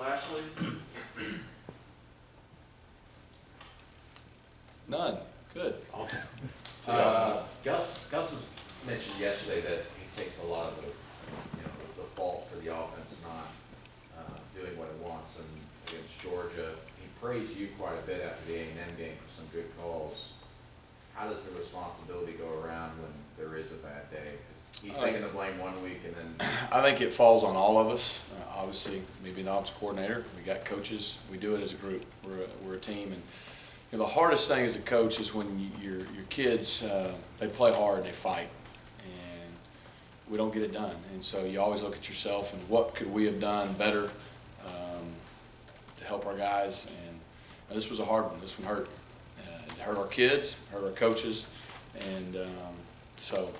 Lashlee? None. Good. Awesome. Gus was mentioned yesterday that he takes a lot of the fault for the offense not doing what it wants. And against Georgia, he praised you quite a bit after the A&M game for some good calls. How does the responsibility go around when there is a bad day? 'Cause he's taking the blame one week and then. I think it falls on all of us. Obviously, maybe the offensive coordinator. We got coaches. We do it as a group. We're a team, and the hardest thing as a coach is when your kids they play hard, they fight, and we don't get it done. And so you always look at yourself and what could we have done better to help our guys. And this was a hard one. This one hurt. It hurt our kids, hurt our coaches, and so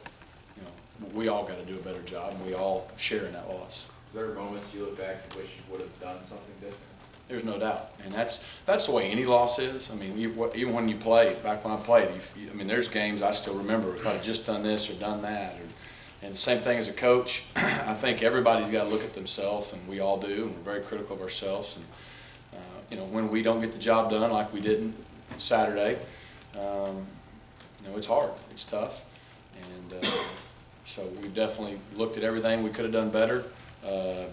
we all got to do a better job, and we all share in that loss. There are moments you look back and wish you would have done something different? There's no doubt, and that's the way any loss is. I mean, even when you play, back when I played, I mean, there's games I still remember if I'd have just done this or done that. And the same thing as a coach, I think everybody's got to look at themselves, and we all do, and we're very critical of ourselves. And when we don't get the job done like we didn't Saturday, it's hard, it's tough, and so we definitely looked at everything we could have done better,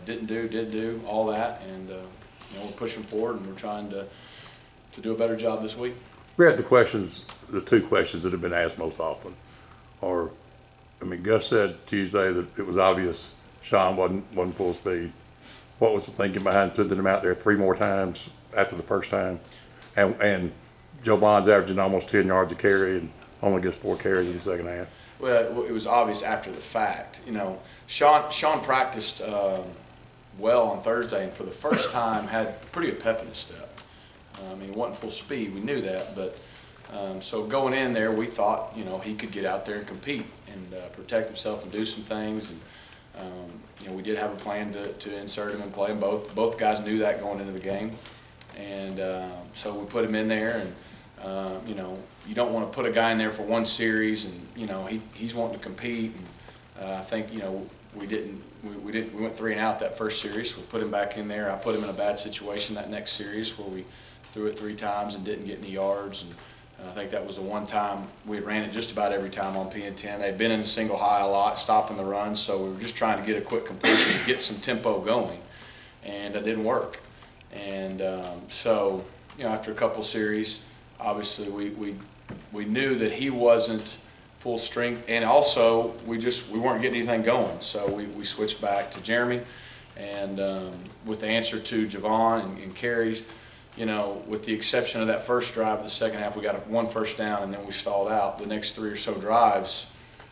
did do all that, and we're pushing forward, and we're trying to do a better job this week. Rhett, the two questions that have been asked most often are, Gus said Tuesday that it was obvious Sean wasn't full speed. What was the thinking behind putting him out there 3 more times after the first time? And Joe Bond's averaging almost 10 yards a carry and only gets 4 carries in the second half. Well, it was obvious after the fact. Sean practiced well on Thursday, and for the first time had pretty good pep in his step. He wasn't full speed, we knew that, but so going in there, we thought he could get out there and compete and protect himself and do some things. And we did have a plan to insert him and play him. Both guys knew that going into the game, and so we put him in there. And you don't want to put a guy in there for one series, and he's wanting to compete. And I think we went 3 and out that first series. We put him back in there. I put him in a bad situation that next series where we threw it 3 times and didn't get any yards. And I think that was the one time we had ran it just about every time on P&10. They'd been in the single high a lot, stopping the run, so we were just trying to get a quick completion, get some tempo going, and it didn't work. And so after a couple series, obviously we knew that he wasn't full strength, and also we weren't getting anything going, so we switched back to Jeremy, and with the answer to Javon and carries, with the exception of that first drive of the second half, we got 1 first down and then we stalled out. The next 3 or so drives,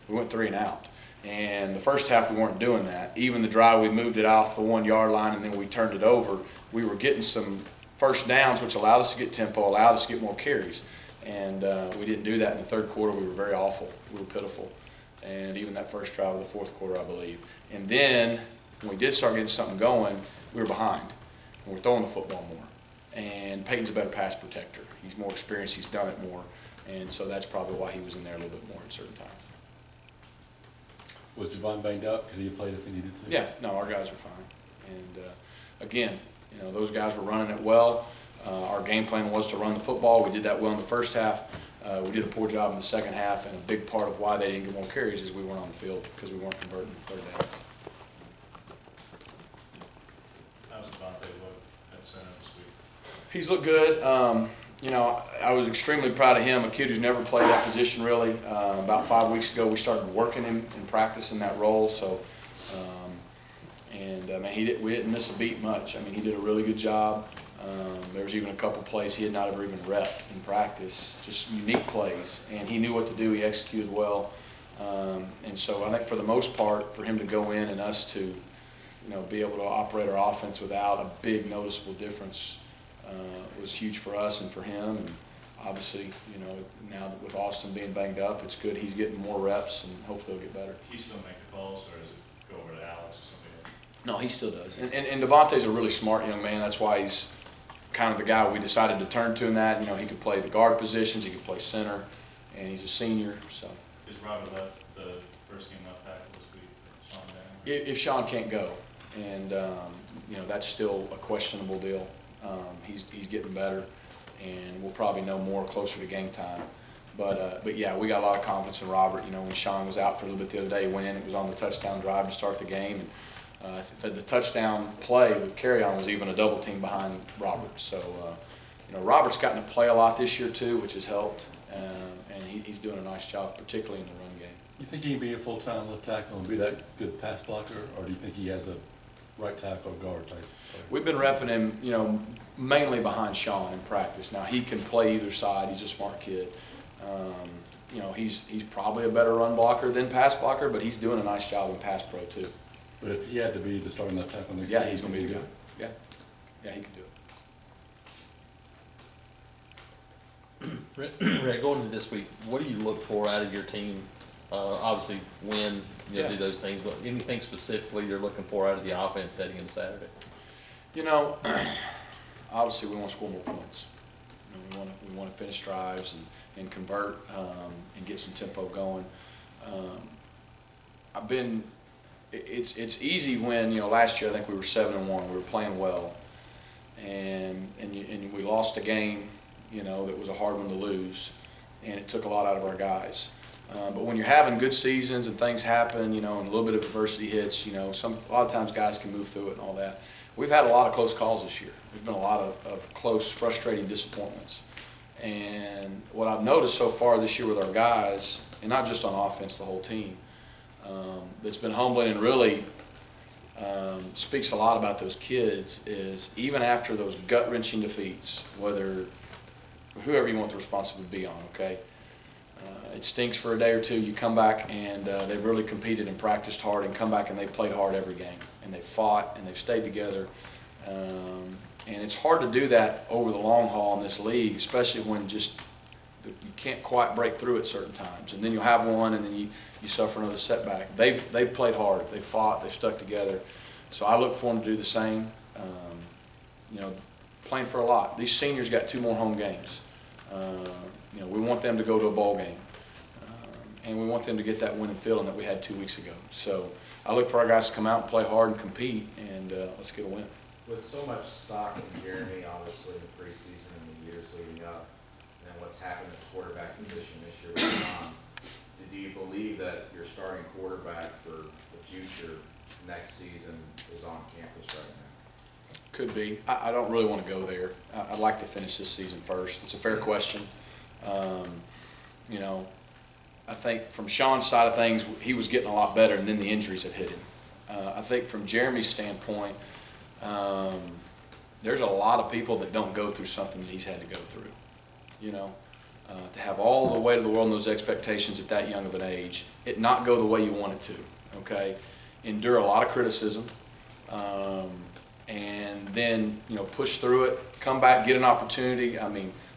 we went 3 and out. And the first half we weren't doing that. Even the drive we moved it off the 1 yard line and then we turned it over, we were getting some first downs, which allowed us to get tempo, allowed us to get more carries. And we didn't do that in the third quarter. We were very awful. We were pitiful. And even that first drive of the fourth quarter, I believe. And then when we did start getting something going, we were behind. And we're throwing the football more. And Peyton's a better pass protector. He's more experienced. He's done it more. And so that's probably why he was in there a little bit more at certain times. Was Javon banged up? Could he have played if he needed to? Yeah, no, our guys are fine. And again, those guys were running it well. Our game plan was to run the football. We did that well in the first half. We did a poor job in the second half, and a big part of why they didn't get more carries is we weren't on the field because we weren't converting third downs. How's Devontae looked at center this week? He's looked good. I was extremely proud of him, a kid who's never played that position really. About 5 weeks ago, we started working him in practice in that role. So, we didn't miss a beat much. He did a really good job. There was even a couple plays he had not ever even repped in practice, just unique plays, and he knew what to do. He executed well, and so I think for the most part, for him to go in and us to, be able to operate our offense without a big noticeable difference was huge for us and for him. And obviously, now that with Austin being banged up, it's good he's getting more reps, and hopefully he'll get better. He still make the calls, or does it go over to Alex or something else? No, he still does. And Devontae's a really smart young man. That's why he's kind of the guy we decided to turn to in that. He could play the guard positions, he could play center, and he's a senior. So Is Robert left the first game left tackle this week? Sean down? if Sean can't go, and that's still a questionable deal. He's getting better, and we'll probably know more closer to game time. But yeah, we got a lot of confidence in Robert. When Sean was out for a little bit the other day, he went in, it was on the touchdown drive to start the game. And the touchdown play with carry-on was even a double team behind Robert. So, Robert's gotten to play a lot this year too, which has helped. And he's doing a nice job, particularly in the run game. You think he can be a full-time left tackle and be that good pass blocker, or do you think he has a right tackle or guard type player? We've been repping him, mainly behind Sean in practice. Now, he can play either side. He's a smart kid. He's probably a better run blocker than pass blocker, but he's doing a nice job in pass pro too. But if he had to be the starting left tackle next Yeah, year, he's going to be good. good. Yeah, he can do it. Rhett, going into this week, what do you look for out of your team? Obviously, win, Yeah. do those things, but anything specifically you're looking for out of the offense heading into Saturday? Obviously, we want to score more points. We want to finish drives and convert and get some tempo going. It's easy when last year I think we were 7-1. We were playing well, and we lost a game that was a hard one to lose, and it took a lot out of our guys. But when you're having good seasons and things happen, and a little bit of adversity hits, a lot of times guys can move through it and all that. We've had a lot of close calls this year. There's been a lot of close, frustrating disappointments. And what I've noticed so far this year with our guys, and not just on offense, the whole team, that's been humbling and really speaks a lot about those kids is even after those gut-wrenching defeats, whoever you want the responsibility to be on, okay? It stinks for a day or two. You come back and they've really competed and practiced hard and come back and they've played hard every game. And they've fought and they've stayed together. And it's hard to do that over the long haul in this league, especially when you can't quite break through at certain times. And then you'll have one and then you suffer another setback. They've played hard. They've fought. They've stuck together. So I look for them to do the same. Playing for a lot. These seniors got 2 more home games. We want them to go to a bowl game. And we want them to get that winning feeling that we had 2 weeks ago. So I look for our guys to come out and play hard and compete, and let's get a win. With so much stock in Jeremy, obviously, in the preseason and the years leading up, and then what's happened at the quarterback position this year with John, do you believe that your starting quarterback for the future next season is on campus right now? Could be. I don't really want to go there. I'd like to finish this season first. It's a fair question. I think from Sean's side of things, he was getting a lot better, and then the injuries had hit him. I think from Jeremy's standpoint, there's a lot of people that don't go through something that he's had to go through. To have all the weight of the world and those expectations at that young of an age, it not go the way you want it to, okay? Endure a lot of criticism, and then, push through it, come back, get an opportunity.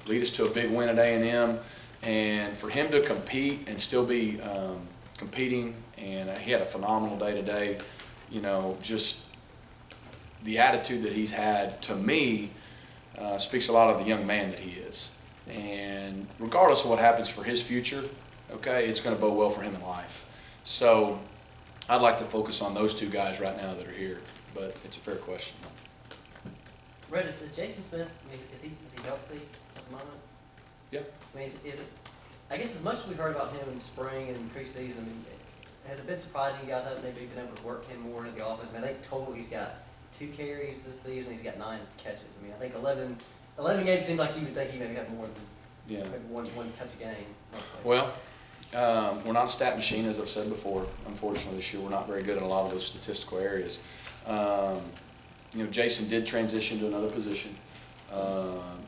Lead us to a big win at A&M. And for him to compete and still be competing, and he had a phenomenal day today, just the attitude that he's had, to me, speaks a lot of the young man that he is. And regardless of what happens for his future, okay, it's going to bode well for him in life. So I'd like to focus on those 2 guys right now that are here, but it's a fair question. Rhett, is Jason Smith, is he healthy at the moment? Yeah. Is it, I guess as much as we heard about him in spring and preseason, has it been surprising you guys haven't maybe been able to work him more into the offense? I think total he's got 2 carries this season, he's got 9 catches. I think 11 games seems like you would think he maybe had more than maybe one catch a game. Well, we're not a stat machine, as I've said before. Unfortunately, this year we're not very good at a lot of those statistical areas. Jason did transition to another position,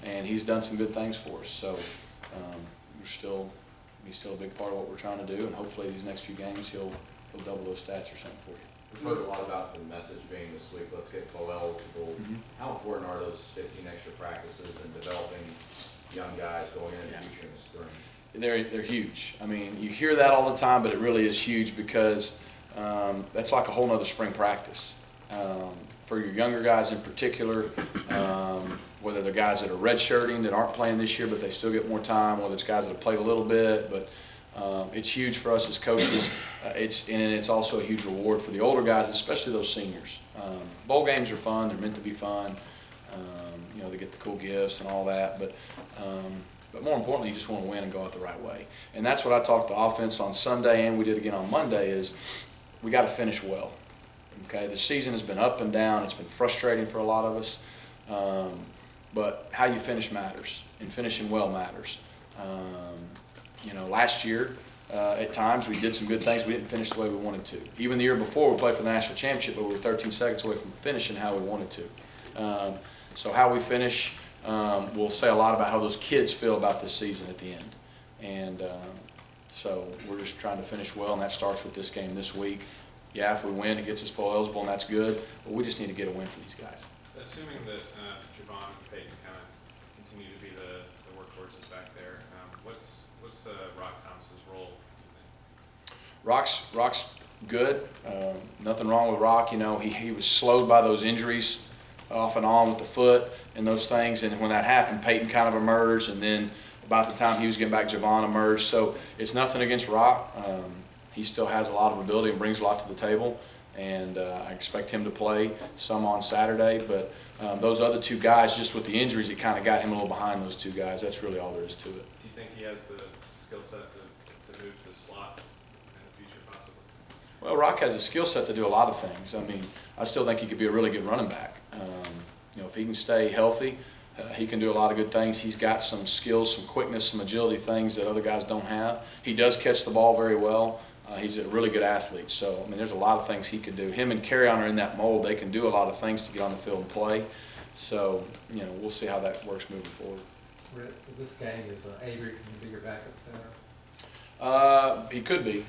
and he's done some good things for us. So he's still a big part of what we're trying to do, and hopefully these next few games he'll double those stats or something for you. We've heard a lot about the message being this week, let's get bowl eligible. How important are those 15 extra practices and developing young guys going into the future in the spring? They're huge. You hear that all the time, but it really is huge because that's like a whole nother spring practice. For your younger guys in particular, whether they're guys that are redshirting that aren't playing this year but they still get more time, whether it's guys that have played a little bit, but It's huge for us as coaches. It's also a huge reward for the older guys, especially those seniors. Bowl games are fun. They're meant to be fun. They get the cool gifts and all that. But more importantly, you just want to win and go out the right way. And that's what I talked to offense on Sunday, and we did again on Monday, is we got to finish well. Okay, the season has been up and down. It's been frustrating for a lot of us. But how you finish matters, and finishing well matters. Last year, at times we did some good things. We didn't finish the way we wanted to. Even the year before, we played for the national championship, but we were 13 seconds away from finishing how we wanted to. So how we finish will say a lot about how those kids feel about this season at the end. And so we're just trying to finish well, and that starts with this game this week. Yeah, if we win, it gets us bowl eligible, and that's good. But we just need to get a win for these guys. Assuming that Javon and Peyton kind of continue to be the workhorses back there, what's Rock Thomas's role? Rock's good. Nothing wrong with Rock. He was slowed by those injuries off and on with the foot and those things. And when that happened, Peyton kind of emerged, and then about the time he was getting back, Javon emerged. So it's nothing against Rock. He still has a lot of ability and brings a lot to the table. And I expect him to play some on Saturday. But those other two guys, just with the injuries, it kind of got him a little behind those two guys. That's really all there is to it. Do you think he has the skill set to move to slot in the future possibly? Well, Rock has a skill set to do a lot of things. I mean, I still think he could be a really good running back. If he can stay healthy, he can do a lot of good things. He's got some skills, some quickness, some agility, things that other guys don't have. He does catch the ball very well. He's a really good athlete. So, there's a lot of things he could do. Him and Carryon are in that mold. They can do a lot of things to get on the field and play. So, we'll see how that works moving forward. Rhett, for this game, is Avery going to be your backup center? He could be.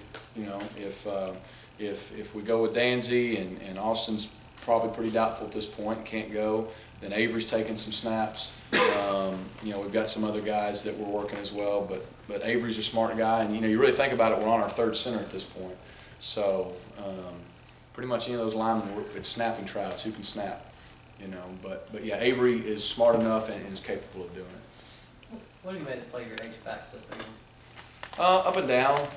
If we go with Danzy and Austin's probably pretty doubtful at this point, can't go, then Avery's taking some snaps. We've got some other guys that we're working as well, but Avery's a smart guy, and you really think about it, we're on our third center at this point. So pretty much any of those linemen, it's snapping tryouts, who can snap, But yeah, Avery is smart enough and is capable of doing it. What do you made to play your H backs this season? Up and down,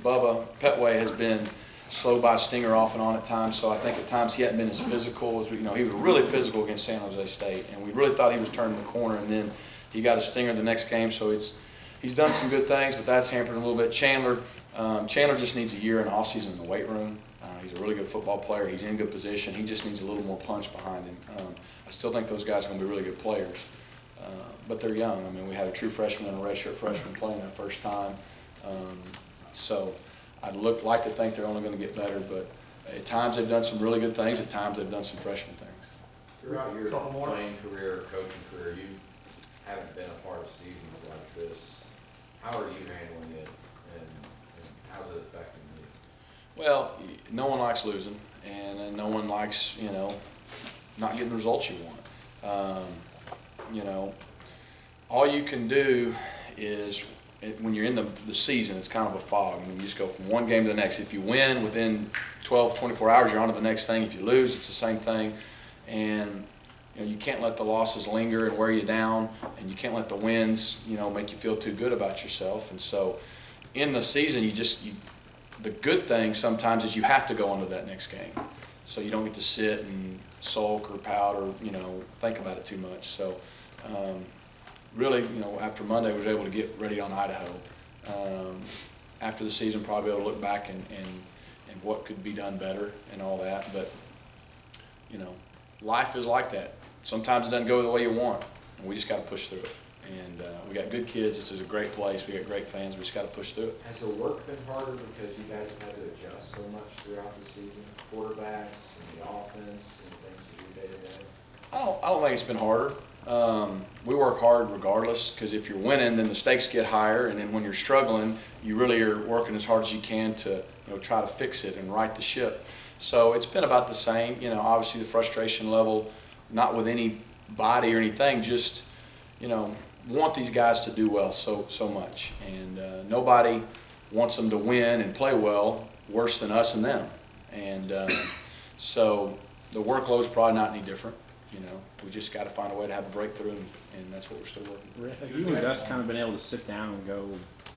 Bubba Petway has been slow by Stinger off and on at times, so I think at times he hadn't been as physical as he was really physical against San Jose State, and we really thought he was turning the corner, and then he got a stinger the next game, so he's done some good things, but that's hampered him a little bit. Chandler just needs a year in the offseason in the weight room. He's a really good football player. He's in good position. He just needs a little more punch behind him. I still think those guys are going to be really good players, but they're young. We had a true freshman and a redshirt freshman playing their first time, so I'd like to think they're only going to get better, but at times they've done some really good things. At times they've done some freshman things. Throughout your playing career, coaching career, you haven't been a part of seasons like this. How are you handling it, and how's it affecting you? Well, no one likes losing, and then no one likes, not getting the results you want. All you can do is, when you're in the season, it's kind of a fog. You just go from one game to the next. If you win, within 12, 24 hours, you're on to the next thing. If you lose, it's the same thing. And you can't let the losses linger and wear you down, and you can't let the wins, make you feel too good about yourself. And so in the season, the good thing sometimes is you have to go on to that next game. So you don't get to sit and sulk or pout or, think about it too much. So really, after Monday, we were able to get ready on Idaho. After the season, probably able to look back and what could be done better and all that. But, life is like that. Sometimes it doesn't go the way you want, and we just got to push through it. And we got good kids. This is a great place. We got great fans. We just got to push through it. Has the work been harder because you guys have had to adjust so much throughout the season? Quarterbacks and the offense and things you do day to day? I don't think it's been harder. We work hard regardless, because if you're winning, then the stakes get higher, and then when you're struggling, you really are working as hard as you can to try to fix it and right the ship. So it's been about the same. Obviously the frustration level, not with anybody or anything, just want these guys to do well so much, and nobody wants them to win and play well worse than us and them, and so the workload's probably not any different. You know, we just got to find a way to have a breakthrough, and that's what we're still working. Have you and Gus kind of been able to sit down and go,